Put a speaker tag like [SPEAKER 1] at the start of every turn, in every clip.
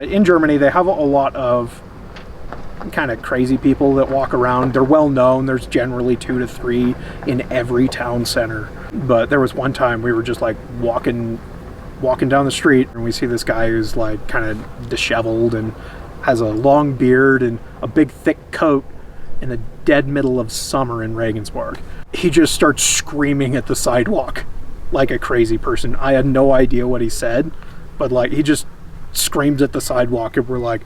[SPEAKER 1] In Germany, they have a lot of kind of crazy people that walk around. They're well known. There's generally 2 to 3 in every town center. But there was one time we were just like walking down the street, and we see this guy who's like kind of disheveled and has a long beard and a big thick coat in the dead middle of summer in Regensburg. He just starts screaming at the sidewalk like a crazy person. I had no idea what he said, but like he just screams at the sidewalk, and we're like,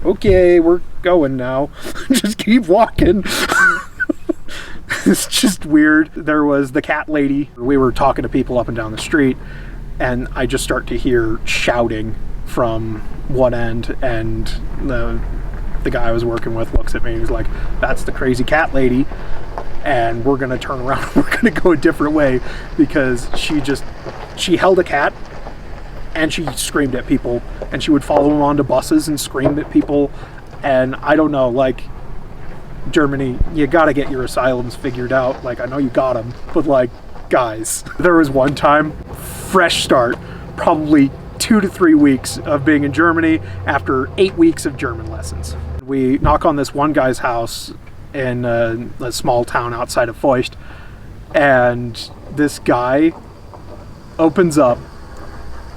[SPEAKER 1] okay, we're going now. Just keep walking. It's just weird. There was the cat lady. We were talking to people up and down the street, and I just start to hear shouting from one end, and the guy I was working with looks at me and he's like, that's the crazy cat lady, and we're gonna turn around. We're gonna go a different way, because she held a cat and she screamed at people, and she would follow them onto buses and scream at people. And I don't know, like, Germany, you gotta get your asylums figured out. Like, I know you got them, but like, guys, there was one time, fresh start, probably 2 to 3 weeks of being in Germany after 8 weeks of German lessons. We knock on this one guy's house in a small town outside of Feucht, and this guy opens up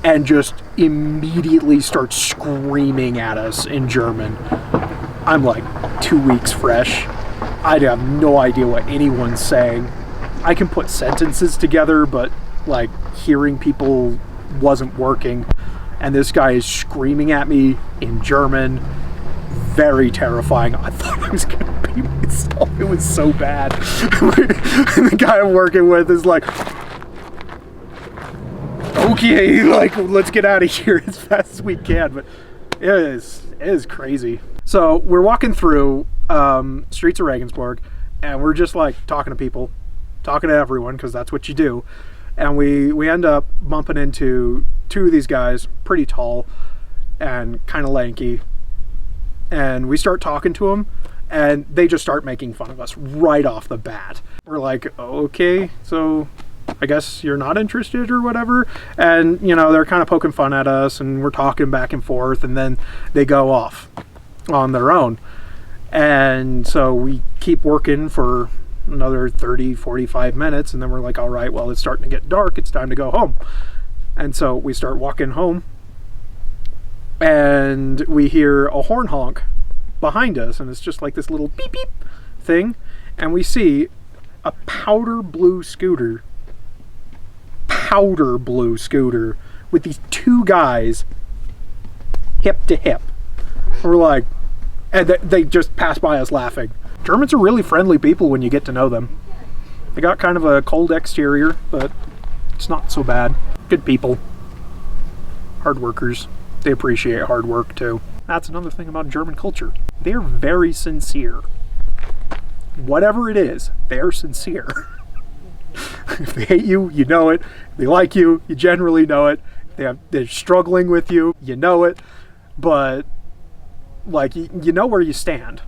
[SPEAKER 1] and just immediately starts screaming at us in German. I'm like 2 weeks fresh. I have no idea what anyone's saying. I can put sentences together, but like hearing people wasn't working. And this guy is screaming at me in German. Very terrifying. I thought I was gonna pee myself. It was so bad. And the guy I'm working with is like, okay, like, let's get out of here as fast as we can. But it is crazy. So we're walking through streets of Regensburg, and we're just like talking to people, talking to everyone, because that's what you do. And we end up bumping into 2 of these guys, pretty tall and kind of lanky. And we start talking to them, and they just start making fun of us right off the bat. We're like, okay, so I guess you're not interested or whatever. And, you know, they're kind of poking fun at us, and we're talking back and forth, and then they go off on their own. And so we keep working for another 30, 45 minutes, and then we're like, all right, well, it's starting to get dark. It's time to go home. And so we start walking home, and we hear a horn honk behind us, and it's just like this little beep beep thing, and we see a powder blue scooter with these 2 guys hip to hip. We're like, and they just pass by us laughing. Germans are really friendly people when you get to know them. They got kind of a cold exterior, but it's not so bad. Good people. Hard workers. They appreciate hard work too. That's another thing about German culture. They're very sincere. Whatever it is, they're sincere. If they hate you, you know it. If they like you, you generally know it. They're struggling with you, you know it. But like, you know where you stand.